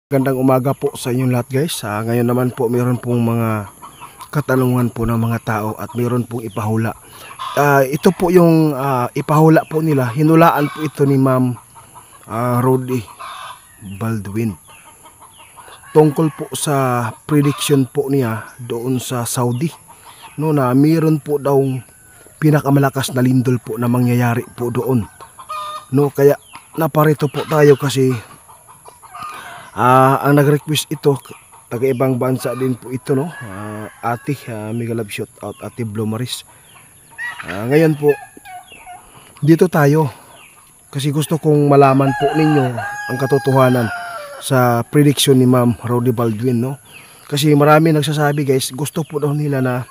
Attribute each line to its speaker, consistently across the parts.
Speaker 1: Gandang umaga po sa inyong lahat guys. Ngayon naman po mayroon pong mga katanungan po ng mga tao at mayroon pong ipahula. Ito po yung ipahula po nila. Hinulaan po ito ni Ma'am Rody Baldwin. Tungkol po sa prediction po niya doon sa Saudi. No, na mayroon po daw pinakamalakas na lindol po na mangyayari po doon. No, kaya naparito po tayo kasi ang nag-request ito, taga-ibang bansa din po ito, no? Ate, mega love shout out, Ate Blomaris. Ngayon po, dito tayo kasi gusto kong malaman po ninyo ang katotohanan sa prediction ni Ma'am Rody Baldwin, no? Kasi marami nagsasabi guys, gusto po daw nila na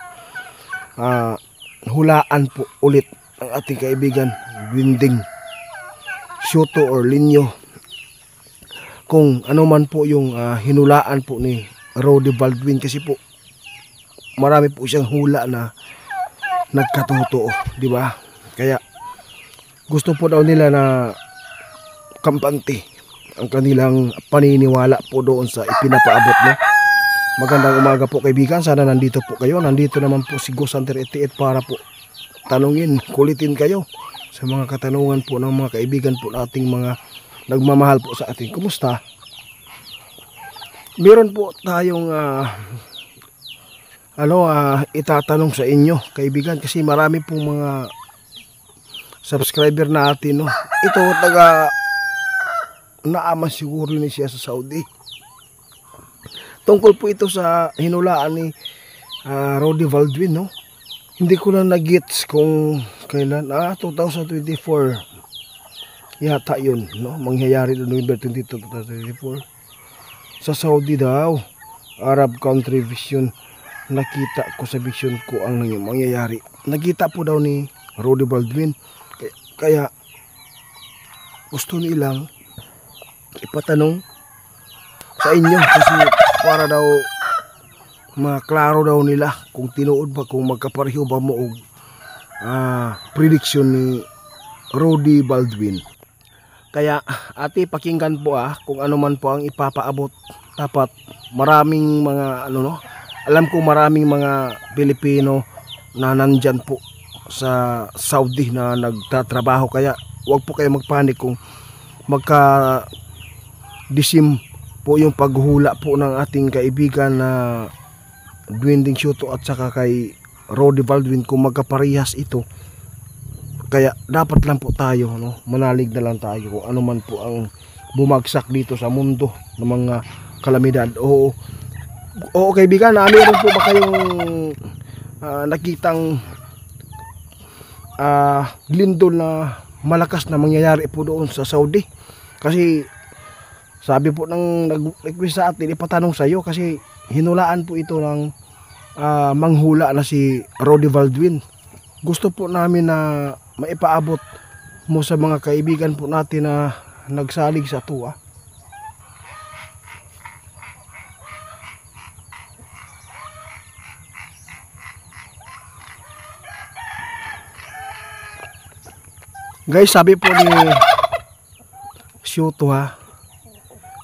Speaker 1: hulaan po ulit ang ating kaibigan Winding Soto or Linyo, kung ano man po yung hinulaan po ni Rody Baldwin, kasi po marami po siyang hula na nagkatotoo, di ba? Kaya gusto po daw nila na kampante ang kanilang paniniwala po doon sa ipinapaabot, no? Magandang umaga po kaibigan, sana nandito po kayo. Nandito naman po si Go Hunter 88 para po tanungin, kulitin kayo sa mga katanungan po ng mga kaibigan po nating mga nagmamahal po sa atin. Kumusta? Meron po tayong itatanong sa inyo kaibigan, kasi marami pong mga subscriber natin, no? Ito taga naaman siguro ni siya sa Saudi. Tungkol po ito sa hinulaan ni Rody Baldwin, no? Hindi ko lang nag-gets kung kailan 2024 yata yun, no? Mangyayari noong November 22, 2024 sa Saudi daw, Arab country vision. Nakita ko sa vision ko ang mangyayari. Nakita po daw ni Rody Baldwin. Kaya gusto nilang ipatanong sa inyo kasi para daw maklaro daw nila kung tinuod ba, kung magkapareho ba mo og prediction ni Rody Baldwin. Kaya ate, pakinggan po kung ano man po ang ipapaabot. Dapat maraming mga alam ko maraming mga Pilipino na nandyan po sa Saudi na nagtatrabaho, kaya wag po kayo magpanik kung magka-disim po yung paghula po ng ating kaibigan na Winding Soto at saka kay Rody Baldwin, kung magkaparehas ito. Kaya dapat lang po tayo, no, manalig na lang tayo kung ano man po ang bumagsak dito sa mundo ng mga kalamidad. Oo kaibigan, meron po ba kayong nakitang lindol na malakas na mangyayari po doon sa Saudi? Kasi sabi po ng nag-request sa atin, ipatanong sa iyo kasi hinulaan po ito ng manghula na si Rody Baldwin. Gusto po namin na maipaabot mo sa mga kaibigan po natin na nagsalig sa tuwa. Guys, sabi po ni Soto,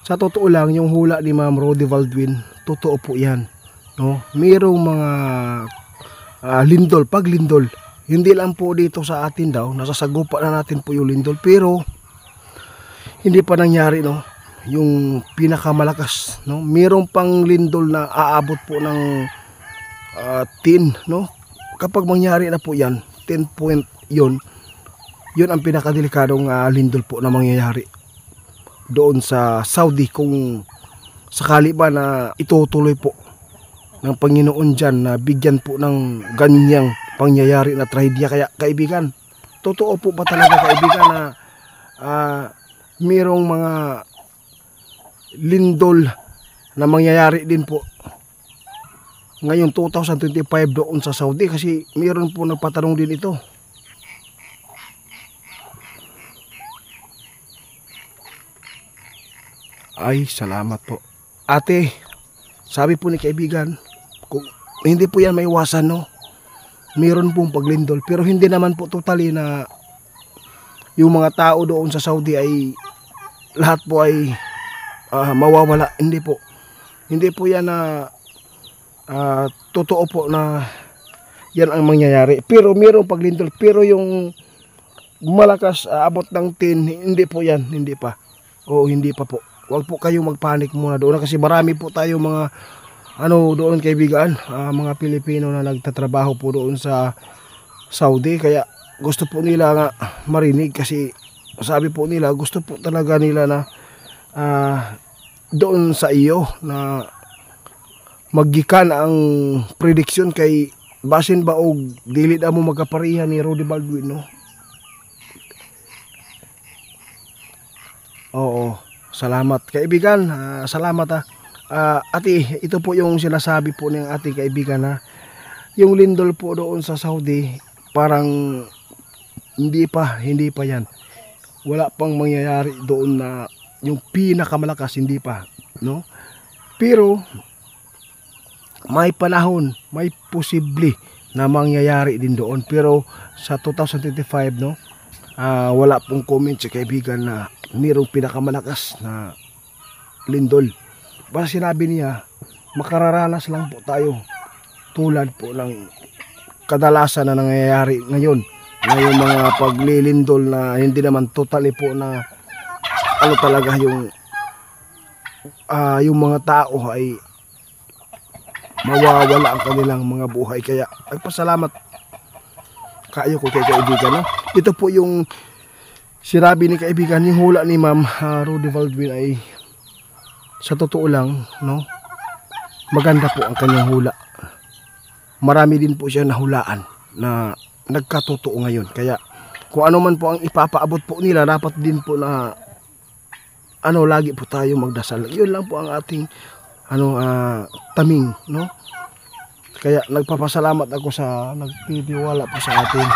Speaker 1: sa totoo lang yung hula ni Ma'am Rody Baldwin, totoo po yan, no? Mayroong mga lindol, paglindol, hindi lang po dito sa atin daw, nasasagupa na natin po yung lindol, pero hindi pa nangyari, no, yung pinakamalakas, no? Mayroong pang lindol na aabot po ng 10, no? Kapag mangyari na po yan, 10 point yun ang pinakadelikadong lindol po na mangyayari doon sa Saudi, kung sakali ba na itutuloy po ng Panginoon dyan na bigyan po ng ganyang pangyayari na trahedya. Kaya kaibigan, totoo po ba talaga kaibigan na mayroong mga lindol na mangyayari din po ngayong 2025 doon sa Saudi? Kasi mayroon po nagpatanong din ito. Ay, salamat po ate. Sabi po ni kaibigan, kung hindi po yan maiwasan, no, meron pong paglindol, pero hindi naman po totally na yung mga tao doon sa Saudi ay lahat po ay mawawala. Hindi po yan na totoo po na yan ang mangyayari. Pero mayroong paglindol, pero yung malakas abot ng 10, hindi po yan, hindi pa. Oo, hindi pa po. Huwag po kayong magpanik muna doon kasi marami po tayo mga doon kaibigan, mga Pilipino na nagtatrabaho po doon sa Saudi, kaya gusto po nila nga marinig kasi sabi po nila gusto po talaga nila na doon sa iyo na maggikan ang prediction kay basin ba og dili na mo magkaparihan ni Rudy Baldwin, no? Oo, salamat kaibigan, salamat ate, ito po yung sinasabi po ng ating kaibigan na yung lindol po doon sa Saudi parang hindi pa yan, wala pang mangyayari doon na yung pinakamalakas, hindi pa, no? Pero may panahon, may posible na mangyayari din doon. Pero sa 2025, no, wala pong comment si kaibigan na mayroong pinakamalakas na lindol. Basta sinabi niya makararanas lang po tayo tulad po ng kadalasan na nangyayari ngayon na yung mga paglilindol na hindi naman totally po na talaga yung mga tao ay mawawala ang kanilang mga buhay. Kaya nagpasalamat kayo ko kay kaibigan, no? Ito po yung sinabi ni kaibigan, yung hula ni Ma'am Rudy Baldwin ay sa totoo lang, no, maganda po ang kanyang hula. Marami din po siya nahulaan na nagkatotoo ngayon. Kaya kung ano man po ang ipapaabot po nila, dapat din po na lagi po tayo magdasal. Yun lang po ang ating taming, no? Kaya nagpapasalamat ako sa nagtitiwala po sa atin.